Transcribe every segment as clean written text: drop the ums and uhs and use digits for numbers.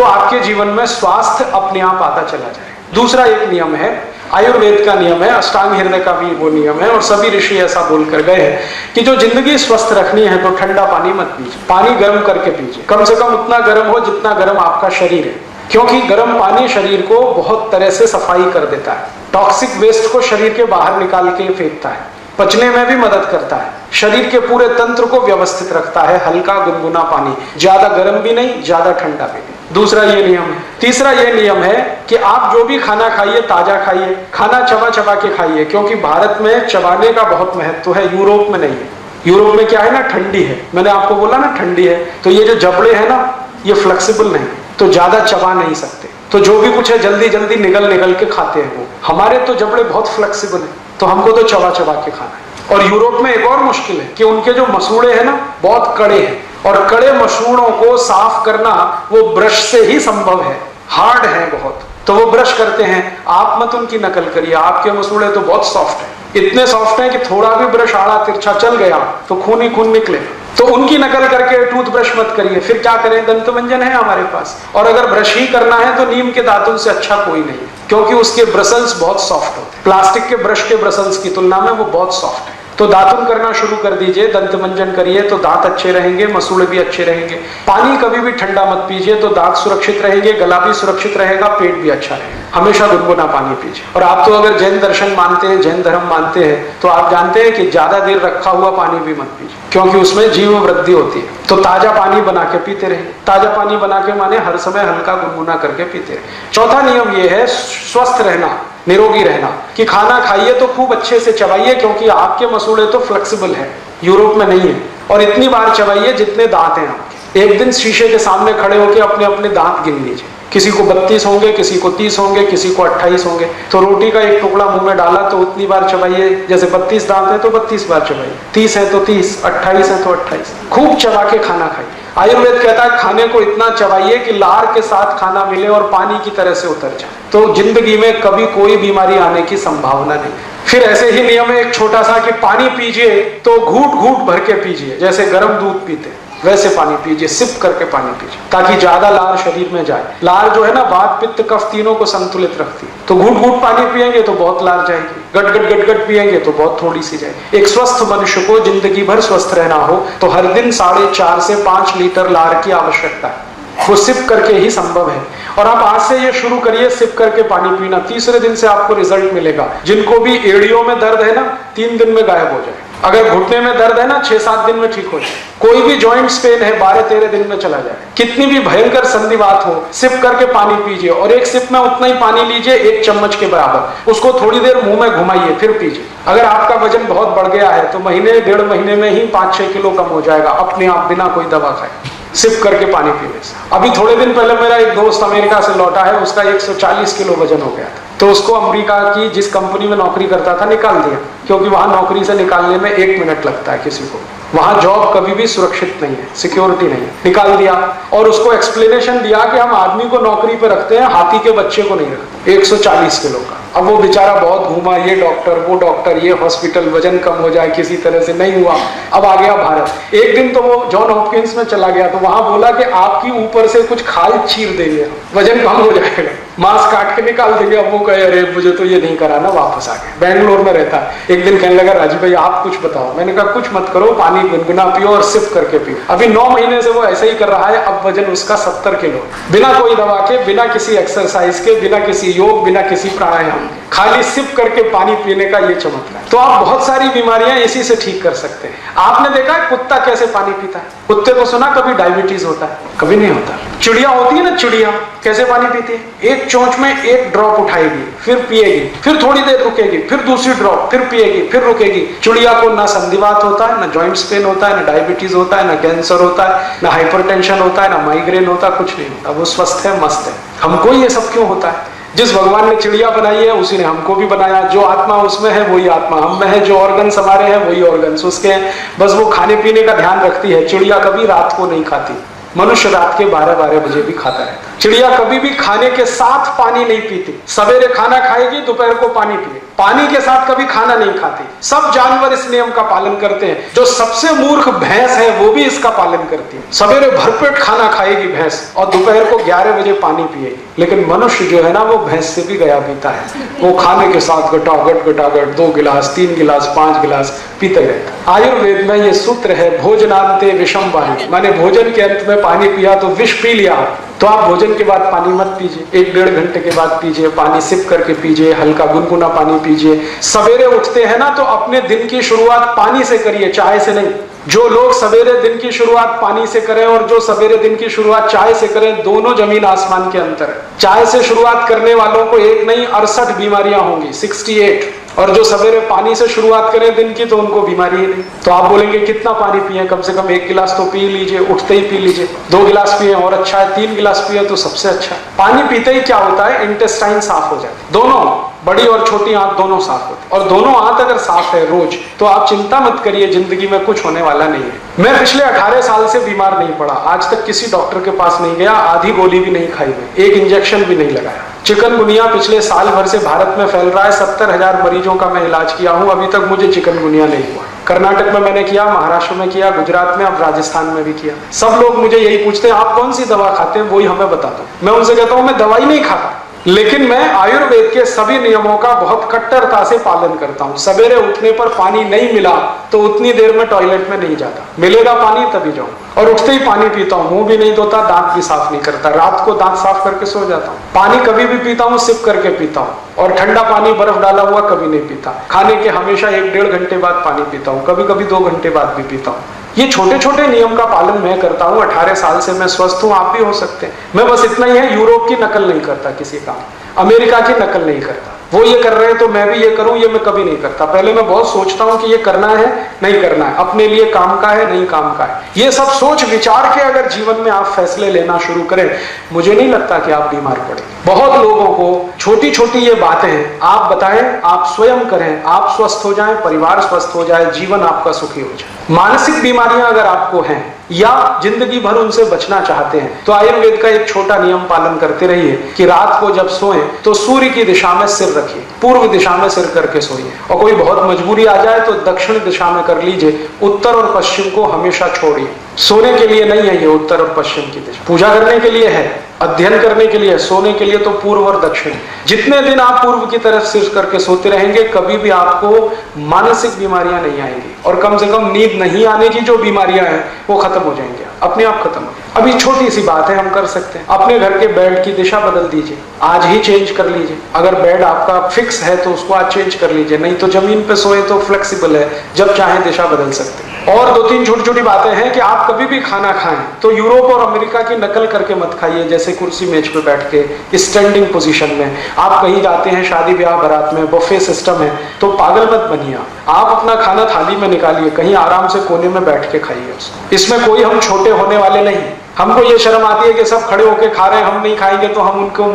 तो आपके जीवन में स्वास्थ्य अपने आप आता चला जाए। दूसरा एक नियम है, आयुर्वेद का नियम है, अष्टांग हृदय का भी वो नियम है, और सभी ऋषि ऐसा बोल कर गए हैं कि जो जिंदगी स्वस्थ रखनी है तो ठंडा पानी मत पीजिए, पानी गर्म करके पीजिए, कम से कम उतना गर्म हो जितना गर्म आपका शरीर है, क्योंकि गर्म पानी शरीर को बहुत तरह से सफाई कर देता है, टॉक्सिक वेस्ट को शरीर के बाहर निकाल के फेंकता है, पचने में भी मदद करता है, शरीर के पूरे तंत्र को व्यवस्थित रखता है। हल्का गुनगुना पानी, ज्यादा गर्म भी नहीं, ज्यादा ठंडा भी नहीं। दूसरा ये नियम है। तीसरा ये नियम है कि आप जो भी खाना खाइए ताजा खाइए, खाना चबा चबा के खाइए, क्योंकि भारत में चबाने का बहुत महत्व है, यूरोप में नहीं है। यूरोप में क्या है ना, ठंडी है, मैंने आपको बोला ना ठंडी है, तो ये जो जबड़े हैं ना ये फ्लेक्सिबल नहीं, तो ज्यादा चबा नहीं सकते, तो जो भी कुछ है जल्दी जल्दी निगल निगल के खाते हैं वो। हमारे तो जबड़े बहुत फ्लेक्सिबल है, तो हमको तो चबा चबा के खाना है। और यूरोप में एक और मुश्किल है कि उनके जो मसूड़े हैं ना बहुत कड़े हैं, और कड़े मसूड़ों को साफ करना वो ब्रश से ही संभव है, हार्ड है बहुत, तो वो ब्रश करते हैं। आप मत उनकी नकल करिए, आपके मसूड़े तो बहुत सॉफ्ट है, इतने सॉफ्ट हैं कि थोड़ा भी ब्रश आड़ा तिरछा चल गया तो खून ही खून निकले। तो उनकी नकल करके टूथब्रश मत करिए। फिर क्या करें, दंतमंजन है हमारे पास, और अगर ब्रश ही करना है तो नीम के दांतों से अच्छा कोई नहीं, क्योंकि उसके ब्रसल्स बहुत सॉफ्ट होते हैं, प्लास्टिक के ब्रश के ब्रसल्स की तुलना में वो बहुत सॉफ्ट है। तो दातुन करना शुरू कर दीजिए, दंतमंजन करिए तो दांत अच्छे रहेंगे, मसूड़े भी अच्छे रहेंगे। पानी कभी भी ठंडा मत पीजिए, तो दांत सुरक्षित रहेंगे, गला भी सुरक्षित रहेगा, पेट भी अच्छा रहेगा। हमेशा गुनगुना पानी पीजिए। और आप तो अगर जैन दर्शन मानते हैं, जैन धर्म मानते हैं, तो आप जानते हैं कि ज्यादा देर रखा हुआ पानी भी मत पीजिए, क्योंकि उसमें जीव वृद्धि होती है। तो ताजा पानी बना के पीते रहे। ताजा पानी बना के माने हर समय हल्का गुनगुना करके पीते रहे। चौथा नियम ये है स्वस्थ रहना, निरोगी रहना, कि खाना खाइए तो खूब अच्छे से चबाइए, क्योंकि आपके मसूड़े तो फ्लेक्सिबल है, यूरोप में नहीं है। और इतनी बार चबाइए जितने दांत हैं आपके। एक दिन शीशे के सामने खड़े होकर अपने अपने दांत गिन लीजिए, किसी को 32 होंगे, किसी को 30 होंगे, किसी को 28 होंगे। तो रोटी का एक टुकड़ा मुंह में डाला तो उतनी बार चबाइए, जैसे 32 दांत है तो 32 बार चबाइए, 30 है तो 30, 28 है तो 28। खूब चबा के खाना खाइए। आयुर्वेद कहता है खाने को इतना चबाइए कि लार के साथ खाना मिले और पानी की तरह से उतर जाए, तो जिंदगी में कभी कोई बीमारी आने की संभावना नहीं। फिर ऐसे ही नियम है एक छोटा सा, कि पानी पीजिए तो घूट घूट भर के पीजिए, जैसे गर्म दूध पीते वैसे पानी पीजिए, सिप करके पानी पीजिए, ताकि ज्यादा लार शरीर में जाए। लार जो है ना वात पित्त कफ तीनों को संतुलित रखती है। तो घूट घूट पानी पिएंगे तो बहुत लार जाएगी, गट गट गट गट पिएंगे तो बहुत थोड़ी सी जाएगी। एक स्वस्थ मनुष्य को जिंदगी भर स्वस्थ रहना हो तो हर दिन 4.5 से 5 लीटर लार की आवश्यकता है, वो सिप करके ही संभव है। और आप आज से ये शुरू करिए सिप करके पानी पीना, तीसरे दिन से आपको रिजल्ट मिलेगा। जिनको भी एड़ियों में दर्द है ना 3 दिन में गायब हो जाए, अगर घुटने में दर्द है ना 6-7 दिन में ठीक हो जाए, कोई भी जॉइंट्स पेन है 12-13 दिन में चला जाए। कितनी भी भयंकर संधिवात हो, सिप करके पानी पीजिए, और एक सिप में उतना ही पानी लीजिए 1 चम्मच के बराबर, उसको थोड़ी देर मुंह में घुमाइए फिर पीजिए। अगर आपका वजन बहुत बढ़ गया है तो महीने 1.5 महीने में ही 5-6 किलो कम हो जाएगा अपने आप, बिना कोई दवा खाए, सिप करके पानी पीने से। अभी थोड़े दिन पहले मेरा एक दोस्त अमेरिका से लौटा है, उसका 140 किलो वजन हो गया था, तो उसको अमेरिका की जिस कंपनी में नौकरी करता था निकाल दिया, क्योंकि वहां नौकरी से निकालने में 1 मिनट लगता है किसी को, वहां जॉब कभी भी सुरक्षित नहीं है, सिक्योरिटी नहीं है, निकाल दिया। और उसको एक्सप्लेनेशन दिया कि हम आदमी को नौकरी पे रखते हैं, हाथी के बच्चे को नहीं रखते। 140 किलो का। अब वो बेचारा बहुत घूमा, ये डॉक्टर वो डॉक्टर, ये हॉस्पिटल, वजन कम हो जाए, किसी तरह से नहीं हुआ। अब आ गया भारत। एक दिन तो वो जॉन हॉपकिंस में चला गया, तो वहां बोला कि आपकी ऊपर से कुछ खाल चीर देंगे, वजन कम हो जाएगा, मांस काट के निकाल देंगे। अब वो कहे अरे मुझे तो ये नहीं कराना, वापस आ गए। बेंगलोर में रहता है। एक दिन कहने लगा राजीव भाई आप कुछ बताओ। मैंने कहा कुछ मत करो, पानी गुनगुना पियो और सिप करके पियो। अभी 9 महीने से वो ऐसे ही कर रहा है। अब वजन उसका 70 किलो, बिना कोई दवा के, बिना किसी एक्सरसाइज के, बिना किसी योग, बिना किसी प्राणायाम, खाली सिप करके पानी पीने का ये चमत्कार। तो आप बहुत सारी बीमारियां इसी से ठीक कर सकते हैं। आपने देखा है कुत्ता कैसे पानी पीता है? कुत्ते को सुना कभी डायबिटीज होता है? कभी नहीं होता। चिड़िया होती है ना, चिड़िया कैसे पानी पीती है? एक चोंच में 1 ड्रॉप उठाएगी, फिर पिएगी, फिर थोड़ी देर रुकेगी, फिर दूसरी ड्रॉप, फिर पिएगी, फिर रुकेगी। चिड़िया को ना संधिवात होता है, ना जॉइंट्स पेन होता है, ना डायबिटीज होता है, ना कैंसर होता है, ना हाइपरटेंशन होता है, ना माइग्रेन होता है, कुछ नहीं होता। वो स्वस्थ है, मस्त है। हमको ये सब क्यों होता है? जिस भगवान ने चिड़िया बनाई है उसी ने हमको भी बनाया। जो आत्मा उसमें है वही आत्मा हम में है, जो ऑर्गन्स हमारे हैं वही ऑर्गन्स उसके हैं। बस वो खाने पीने का ध्यान रखती है। चिड़िया कभी रात को नहीं खाती, मनुष्य रात के 12-12 बजे भी खाता रहता है। चिड़िया कभी भी खाने के साथ पानी नहीं पीती। सवेरे खाना खाएगी, दोपहर को पानी पिएगी। पानी के साथ कभी खाना नहीं खाती। सब जानवर इस नियम का पालन करते हैं। जो सबसे मूर्ख भैंस है वो भी इसका पालन करती है। सवेरे भरपेट खाना खाएगी भैंस और दोपहर को 11 बजे पानी पिएगी। लेकिन मनुष्य जो है ना, वो भैंस से भी गया पीता है। वो खाने के साथ गटागट 2 गिलास 3 गिलास 5 गिलास पीते रहता है। आयुर्वेद में ये सूत्र है, भोजनांते विषम वायु, माने भोजन के अंत में पानी पिया तो विष पी लिया। तो आप भोजन के बाद पानी मत पीजिए, 1-1.5 घंटे के बाद पीजिए, पानी सिप करके पीजिए, हल्का गुनगुना पानी पीजिए। सवेरे उठते हैं ना तो अपने दिन की शुरुआत पानी से करिए, चाय से नहीं। जो लोग सवेरे दिन की शुरुआत पानी से करें और जो सवेरे दिन की शुरुआत चाय से करें, दोनों जमीन आसमान के अंतर है। चाय से शुरुआत करने वालों को एक नहीं 68 बीमारियां होंगी, 68। और जो सवेरे पानी से शुरुआत करें दिन की तो उनको बीमारी ही नहीं। तो आप बोलेंगे कितना पानी पिए? कम से कम 1 गिलास तो पी लीजिए, उठते ही पी लीजिए। 2 गिलास पिए और अच्छा है, 3 गिलास पिए तो सबसे अच्छा है। पानी पीते ही क्या होता है, इंटेस्टाइन साफ हो जाते, दोनों बड़ी और छोटी आंत दोनों साफ होती। और दोनों आंत अगर साफ है रोज, तो आप चिंता मत करिए, जिंदगी में कुछ होने वाला नहीं है। मैं पिछले 18 साल से बीमार नहीं पड़ा, आज तक किसी डॉक्टर के पास नहीं गया, आधी गोली भी नहीं खाई मैं, एक इंजेक्शन भी नहीं लगाया। चिकनगुनिया पिछले साल भर से भारत में फैल रहा है, 70,000 मरीजों का मैं इलाज किया हूं, अभी तक मुझे चिकनगुनिया नहीं हुआ। कर्नाटक में मैंने किया, महाराष्ट्र में किया, गुजरात में, अब राजस्थान में भी किया। सब लोग मुझे यही पूछते हैं आप कौन सी दवा खाते हैं, वही हमें बता दो। मैं उनसे कहता हूं मैं दवाई नहीं खाता, लेकिन मैं आयुर्वेद के सभी नियमों का बहुत कट्टरता से पालन करता हूं। सवेरे उठने पर पानी नहीं मिला तो उतनी देर में टॉयलेट में नहीं जाता, मिलेगा पानी तभी जाऊं। और उठते ही पानी पीता हूं, मुंह भी नहीं धोता, दांत भी साफ नहीं करता, रात को दांत साफ करके सो जाता हूं। पानी कभी भी पीता हूं सिप करके पीता हूं, और ठंडा पानी बर्फ डाला हुआ कभी नहीं पीता। खाने के हमेशा 1-1.5 घंटे बाद पानी पीता हूं, कभी कभी 2 घंटे बाद भी पीता हूं। ये छोटे छोटे नियम का पालन मैं करता हूं, 18 साल से मैं स्वस्थ हूं, आप भी हो सकते हैं। मैं बस इतना ही है, यूरोप की नकल नहीं करता किसी का, अमेरिका की नकल नहीं करता। वो ये कर रहे हैं तो मैं भी ये करूं, ये मैं कभी नहीं करता। पहले मैं बहुत सोचता हूं कि ये करना है नहीं करना है, अपने लिए काम का है नहीं काम का है। ये सब सोच विचार के अगर जीवन में आप फैसले लेना शुरू करें, मुझे नहीं लगता कि आप बीमार पड़े। बहुत लोगों को छोटी छोटी ये बातें आप बताएं, आप स्वयं करें, आप स्वस्थ हो जाएं, परिवार स्वस्थ हो जाए, जीवन आपका सुखी हो जाए। मानसिक बीमारियां अगर आपको हैं या जिंदगी भर उनसे बचना चाहते हैं, तो आयुर्वेद का एक छोटा नियम पालन करते रहिए कि रात को जब सोएं तो सूर्य की दिशा में सिर रखिए, पूर्व दिशा में सिर करके सोइए। और कोई बहुत मजबूरी आ जाए तो दक्षिण दिशा में कर लीजिए, उत्तर और पश्चिम को हमेशा छोड़िए। सोने के लिए नहीं है ये उत्तर और पश्चिम की दिशा, पूजा करने के लिए है, अध्ययन करने के लिए, सोने के लिए तो पूर्व और दक्षिण। जितने दिन आप पूर्व की तरफ सिर करके सोते रहेंगे, कभी भी आपको मानसिक बीमारियां नहीं आएंगी, और कम से कम नींद नहीं आने की जो बीमारियां हैं वो खत्म हो जाएंगी, अपने आप खत्म। अभी छोटी सी बात है, हम कर सकते हैं, अपने घर के बेड की दिशा बदल दीजिए, आज ही चेंज कर लीजिए। अगर बेड आपका फिक्स है तो उसको आज चेंज कर लीजिए, नहीं तो जमीन पे सोए तो फ्लेक्सिबल है, जब चाहे दिशा बदल सकते हैं। और 2-3 छोटी छोटी बातें हैं कि आप कभी भी खाना खाएं तो यूरोप और अमेरिका की नकल करके मत खाइए, जैसे कुर्सी मेज पे बैठ के स्टैंडिंग पोजीशन में। आप कहीं जाते हैं शादी ब्याह बारात में, बफे सिस्टम है, तो पागल मत बनिए। आप अपना खाना थाली में निकालिए, कहीं आराम से कोने में बैठ के खाइए उसको। इसमें कोई हम छोटे होने वाले नहीं। हमको ये शर्म आती है कि सब खड़े होके खा रहे हैं, हम नहीं खाएंगे तो हम उनको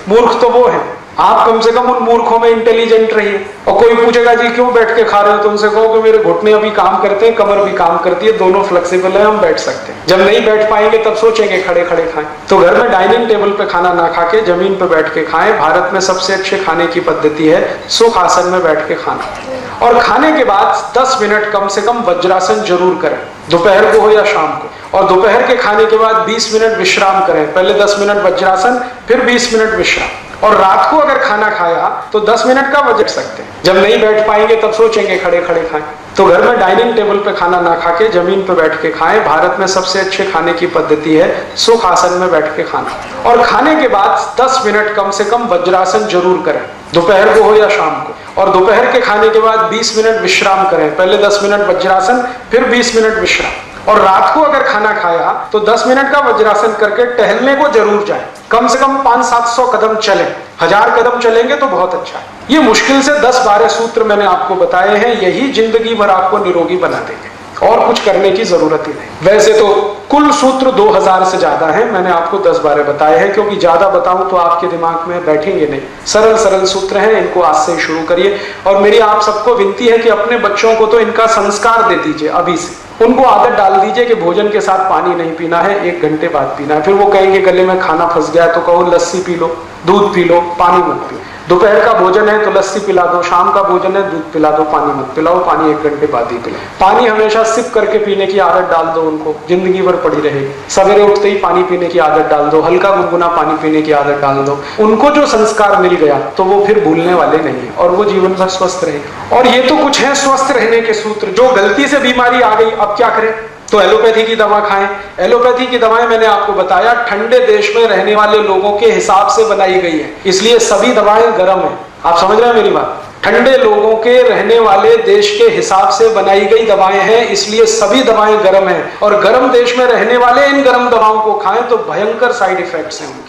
मूर्ख तो वो है। आप कम से कम उन मूर्खों में इंटेलिजेंट रहिए। और कोई पूछेगा जी क्यों बैठ के खा रहे हो, तो उनसे कहो कि मेरे घुटने अभी काम करते हैं, कमर भी काम करती है, दोनों फ्लेक्सिबल है, हम बैठ सकते हैं। जब नहीं बैठ पाएंगे तब सोचेंगे खड़े खड़े खाएं। तो घर में डाइनिंग टेबल पे खाना ना खा के जमीन पे बैठ के खाएं। भारत में सबसे अच्छे खाने की पद्धति है सुख आसन में बैठ के खाना। और खाने के बाद 10 मिनट कम से कम वज्रासन जरूर करें, दोपहर को हो या शाम को। और दोपहर के खाने के बाद 20 मिनट विश्राम करें, पहले 10 मिनट वज्रासन, फिर 20 मिनट विश्राम। और रात को अगर खाना खाया तो 10 मिनट का वज्र सकते हैं। जब नहीं बैठ पाएंगे तब सोचेंगे खड़े खड़े खाएं। तो घर में डाइनिंग टेबल पे खाना ना खा के जमीन पे बैठ के खाएं। भारत में सबसे अच्छे खाने की पद्धति है सुख आसन में बैठ के खाना। और खाने के बाद 10 मिनट कम से कम वज्रासन जरूर करें, दोपहर को हो या शाम को। और दोपहर के खाने के बाद 20 मिनट विश्राम करें, पहले 10 मिनट वज्रासन, फिर 20 मिनट विश्राम। और रात को अगर खाना खाया तो 10 मिनट का वज्रासन करके टहलने को जरूर जाए, कम से कम 500-700 कदम चलें। 1000 कदम चलेंगे तो बहुत अच्छा है। ये मुश्किल से 10-12 सूत्र मैंने आपको बताए हैं, यही जिंदगी भर आपको निरोगी बना देंगे, और कुछ करने की जरूरत ही नहीं। वैसे तो कुल सूत्र 2000 से ज्यादा है, मैंने आपको 10-12 बताए हैं, क्योंकि ज्यादा बताऊं तो आपके दिमाग में बैठेंगे नहीं। सरल सरल सूत्र हैं, इनको आज से ही शुरू करिए। और मेरी आप सबको विनती है कि अपने बच्चों को तो इनका संस्कार दे दीजिए अभी से। उनको आदत डाल दीजिए कि भोजन के साथ पानी नहीं पीना है, 1 घंटे बाद पीना है। फिर वो कहेंगे गले में खाना फंस गया तो कहो लस्सी पी लो, दूध पी लो, पानी मत पियो। दोपहर का भोजन है तो लस्सी पिला दो, शाम का भोजन है दूध पिला दो, पानी मत पिलाओ, पानी 1 घंटे बाद ही पिलाओ। पानी हमेशा सिप करके पीने की आदत डाल दो उनको, जिंदगी भर पड़ी रहेगी। सवेरे उठते ही पानी पीने की आदत डाल दो, हल्का गुनगुना पानी पीने की आदत डाल दो। उनको जो संस्कार मिल गया तो वो फिर भूलने वाले नहीं है और वो जीवन भर स्वस्थ रहेगा। और ये तो कुछ है स्वस्थ रहने के सूत्र। जो गलती से बीमारी आ गई अब क्या करें? तो एलोपैथी की दवा खाएं। एलोपैथी की दवाएं मैंने आपको बताया ठंडे देश में रहने वाले लोगों के हिसाब से बनाई गई है, इसलिए सभी दवाएं गर्म है। आप समझ रहे हैं मेरी बात? ठंडे लोगों के रहने वाले देश के हिसाब से बनाई गई दवाएं हैं, इसलिए सभी दवाएं गर्म हैं। और गर्म देश में रहने वाले इन गर्म दवाओं को खाएं तो भयंकर साइड इफेक्ट्स हैं उनके।